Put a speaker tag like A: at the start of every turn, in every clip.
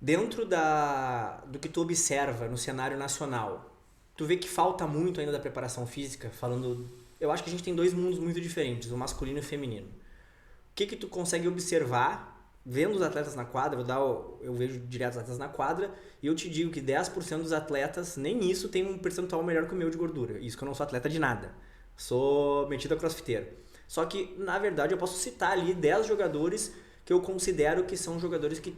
A: Dentro do que tu observa no cenário nacional, tu vê que falta muito ainda da preparação física, falando... Eu acho que a gente tem dois mundos muito diferentes, o masculino e o feminino. O que tu consegue observar vendo os atletas na quadra? Eu vejo direto os atletas na quadra e eu te digo que 10% dos atletas, nem isso, tem um percentual melhor que o meu de gordura. Isso que eu não sou atleta de nada. Sou metido a crossfiteiro. Só que, na verdade, eu posso citar ali 10 jogadores que eu considero que são jogadores que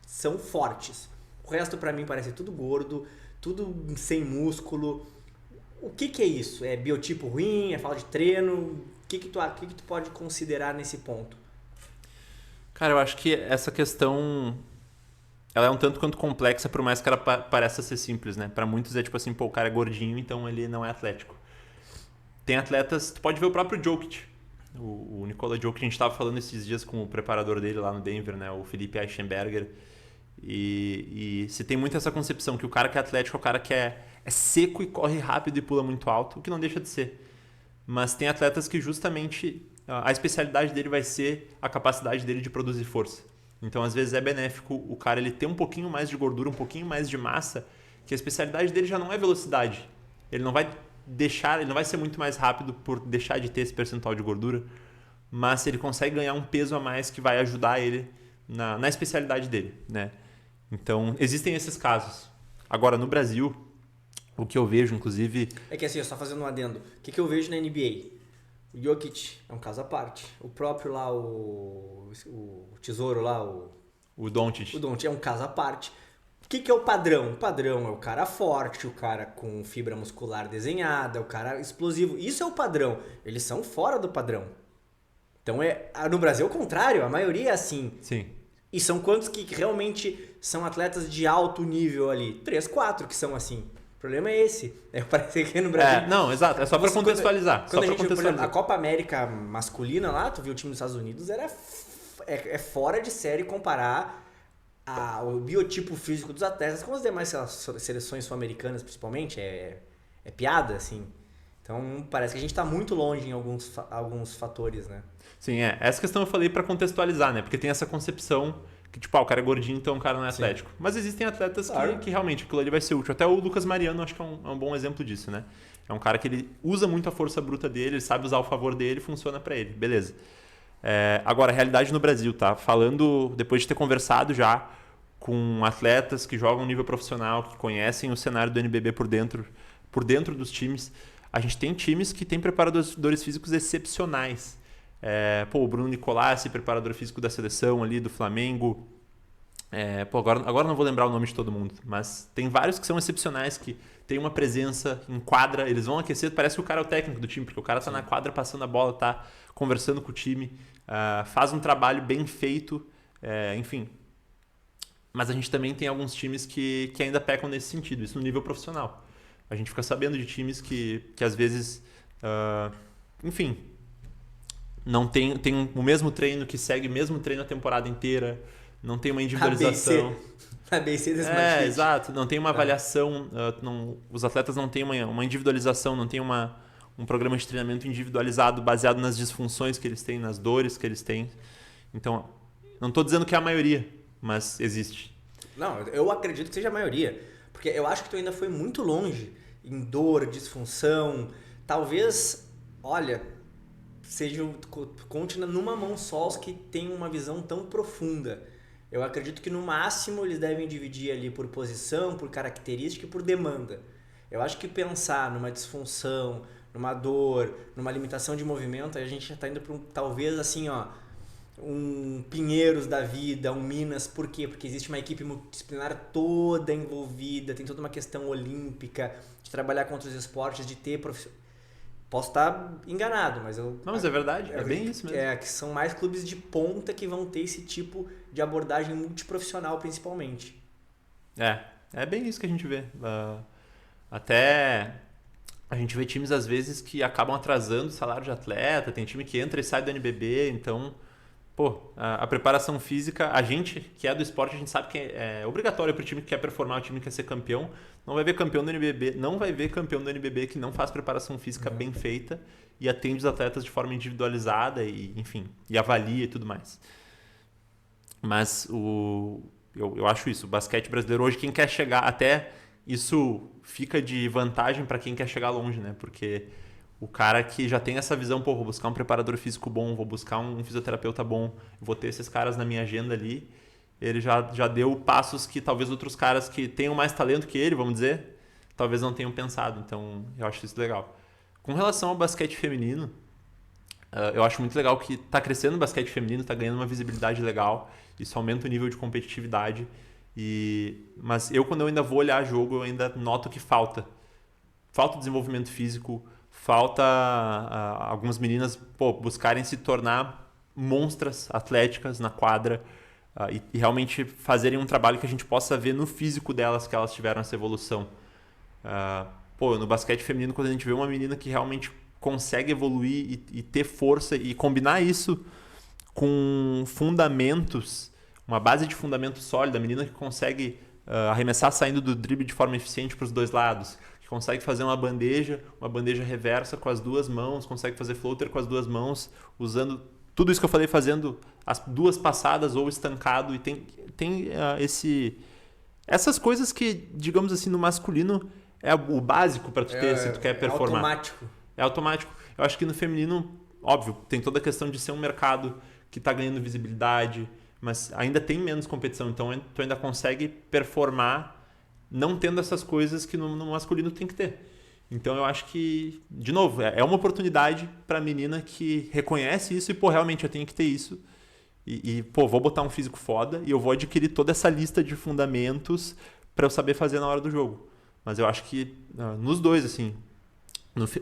A: são fortes. O resto, pra mim, parece tudo gordo, tudo sem músculo. O que é isso? É biotipo ruim? É falta de treino? O que tu pode considerar nesse ponto?
B: Cara, eu acho que essa questão ela é um tanto quanto complexa, por mais que ela pareça ser simples, né? Pra muitos é tipo assim, pô, o cara é gordinho, então ele não é atlético. Tem atletas, tu pode ver o próprio Jokic. O Nikola Jokic, a gente estava falando esses dias com o preparador dele lá no Denver, né? O Felipe Eichenberger. E se tem muito essa concepção que o cara que é atlético é o cara que é seco e corre rápido e pula muito alto, o que não deixa de ser. Mas tem atletas que justamente a especialidade dele vai ser a capacidade dele de produzir força. Então, às vezes é benéfico o cara ele ter um pouquinho mais de gordura, um pouquinho mais de massa, que a especialidade dele já não é velocidade. Ele não vai ele não vai ser muito mais rápido por deixar de ter esse percentual de gordura, mas ele consegue ganhar um peso a mais que vai ajudar ele na especialidade dele, né? Então, existem esses casos. Agora, no Brasil, o que eu vejo, inclusive...
A: É que assim, só fazendo um adendo. O que eu vejo na NBA? O Jokic é um caso à parte. O próprio lá, o Tesouro lá,
B: O Doncic.
A: o Doncic é um caso à parte. O que é o padrão? O padrão é o cara forte, o cara com fibra muscular desenhada, o cara explosivo. Isso é o padrão. Eles são fora do padrão. Então no Brasil é o contrário, a maioria é assim.
B: Sim.
A: E são quantos que realmente são atletas de alto nível ali? 3, 4 que são assim. O problema é esse. Parece que no Brasil...
B: Não, exato. É só pra contextualizar.
A: Quando a gente viu, por exemplo, a Copa América masculina lá, tu viu o time dos Estados Unidos, é fora de série comparar o biotipo físico dos atletas com as demais seleções sul-americanas, principalmente. É piada, assim. Então, parece que a gente tá muito longe em alguns fatores, né?
B: Sim, essa questão eu falei pra contextualizar, né? Porque tem essa concepção que, tipo, o cara é gordinho, então o cara não é atlético. Sim. Mas existem atletas que realmente aquilo ali vai ser útil. Até o Lucas Mariano acho que é um bom exemplo disso, né? É um cara que ele usa muito a força bruta dele, ele sabe usar o favor dele, funciona pra ele. Beleza. Agora, a realidade no Brasil, tá? Falando, depois de ter conversado já com atletas que jogam nível profissional, que conhecem o cenário do NBB por dentro dos times, a gente tem times que têm preparadores físicos excepcionais. O Bruno Nicolassi, preparador físico da seleção ali, do Flamengo. Agora não vou lembrar o nome de todo mundo, mas tem vários que são excepcionais, que tem uma presença em quadra, eles vão aquecer, parece que o cara é o técnico do time, porque o cara tá na quadra passando a bola, tá conversando com o time, faz um trabalho bem feito, enfim. Mas a gente também tem alguns times que ainda pecam nesse sentido, isso no nível profissional. A gente fica sabendo de times que às vezes, enfim, não tem o mesmo treino, que segue o mesmo treino a temporada inteira, não tem uma individualização.
A: A BC desse mais
B: exato, não tem uma avaliação, os atletas não têm uma individualização, não tem um programa de treinamento individualizado baseado nas disfunções que eles têm, nas dores que eles têm. Então, não estou dizendo que é a maioria, mas existe.
A: Não, eu acredito que seja a maioria, porque eu acho que tu ainda foi muito longe em dor, disfunção, talvez, olha, conte numa mão só os que têm uma visão tão profunda. Eu acredito que no máximo eles devem dividir ali por posição, por característica e por demanda. Eu acho que pensar numa disfunção, numa dor, numa limitação de movimento, a gente já está indo para talvez assim, um Pinheiros da vida, um Minas. Por quê? Porque existe uma equipe multidisciplinar toda envolvida, tem toda uma questão olímpica, de trabalhar contra os esportes, de ter Posso estar enganado, mas
B: Não, mas é verdade, é bem isso mesmo.
A: Que são mais clubes de ponta que vão ter esse tipo de abordagem multiprofissional, principalmente.
B: É bem isso que a gente vê. Até a gente vê times, às vezes, que acabam atrasando o salário de atleta, tem time que entra e sai do NBB, então... a preparação física, a gente que é do esporte, a gente sabe que é obrigatório para o time que quer performar, o time que quer ser campeão. Não vai ver campeão do NBB que não faz preparação física bem feita e atende os atletas de forma individualizada e, enfim, e avalia e tudo mais. Mas Eu acho isso. O basquete brasileiro hoje, quem quer chegar até... Isso fica de vantagem para quem quer chegar longe, né? Porque o cara que já tem essa visão, pô, vou buscar um preparador físico bom, vou buscar um fisioterapeuta bom, vou ter esses caras na minha agenda ali, ele já deu passos que talvez outros caras que tenham mais talento que ele, vamos dizer, talvez não tenham pensado. Então, eu acho isso legal. Com relação ao basquete feminino, eu acho muito legal que está crescendo o basquete feminino, está ganhando uma visibilidade legal, isso aumenta o nível de competitividade. Mas quando eu ainda vou olhar jogo, eu ainda noto que falta desenvolvimento físico, falta algumas meninas buscarem se tornar monstras atléticas na quadra, e realmente fazerem um trabalho que a gente possa ver no físico delas que elas tiveram essa evolução. No basquete feminino, quando a gente vê uma menina que realmente consegue evoluir e ter força e combinar isso com fundamentos, uma base de fundamento sólida, a menina que consegue arremessar saindo do drible de forma eficiente para os dois lados, que consegue fazer uma bandeja reversa com as duas mãos, consegue fazer floater com as duas mãos, usando tudo isso que eu falei, fazendo as duas passadas ou estancado, e tem essas coisas que, digamos assim, no masculino é o básico para tu ter, se tu quer performar. É automático. Eu acho que no feminino, óbvio, tem toda a questão de ser um mercado que está ganhando visibilidade, mas ainda tem menos competição, então tu ainda consegue performar não tendo essas coisas que no masculino tem que ter. Então eu acho que, de novo, é uma oportunidade para a menina que reconhece isso e, realmente eu tenho que ter isso. Vou botar um físico foda e eu vou adquirir toda essa lista de fundamentos para eu saber fazer na hora do jogo. Mas eu acho que nos dois, assim,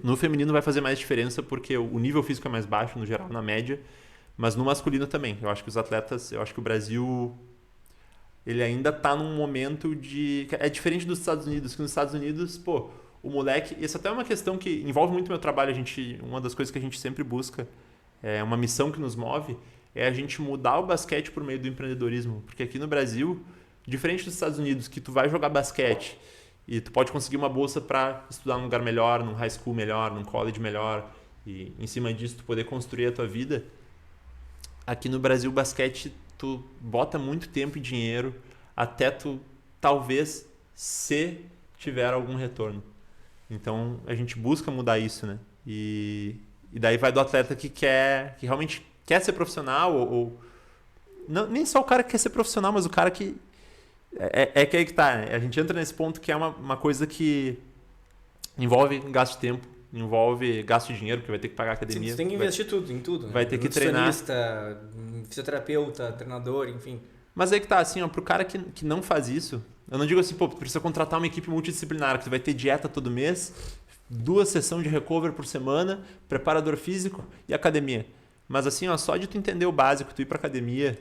B: no feminino vai fazer mais diferença porque o nível físico é mais baixo, no geral, na média. Mas no masculino também. Eu acho que os atletas, eu acho que o Brasil, ele ainda está num momento de... É diferente dos Estados Unidos, que nos Estados Unidos, o moleque... Isso até é uma questão que envolve muito o meu trabalho. Uma das coisas que a gente sempre busca, é uma missão que nos move, é a gente mudar o basquete por meio do empreendedorismo. Porque aqui no Brasil, diferente dos Estados Unidos, que tu vai jogar basquete e tu pode conseguir uma bolsa para estudar num lugar melhor, num high school melhor, num college melhor, e em cima disso tu poder construir a tua vida. Aqui no Brasil, o basquete, tu bota muito tempo e dinheiro até tu, talvez, se tiver algum retorno. Então, a gente busca mudar isso, né? E daí vai do atleta que realmente quer ser profissional, ou não, nem só o cara que quer ser profissional, mas o cara que... que aí que tá. A gente entra nesse ponto que é uma coisa que envolve gasto de tempo, envolve gasto de dinheiro, porque vai ter que pagar a academia.
A: Você tem que investir em tudo.
B: Vai ter que treinar.
A: Fisioterapeuta, treinador, enfim.
B: Mas aí que tá, assim, pro cara que não faz isso, eu não digo assim, tu precisa contratar uma equipe multidisciplinar, que tu vai ter dieta todo mês, 2 sessões de recover por semana, preparador físico e academia. Mas assim, só de tu entender o básico, tu ir pra academia,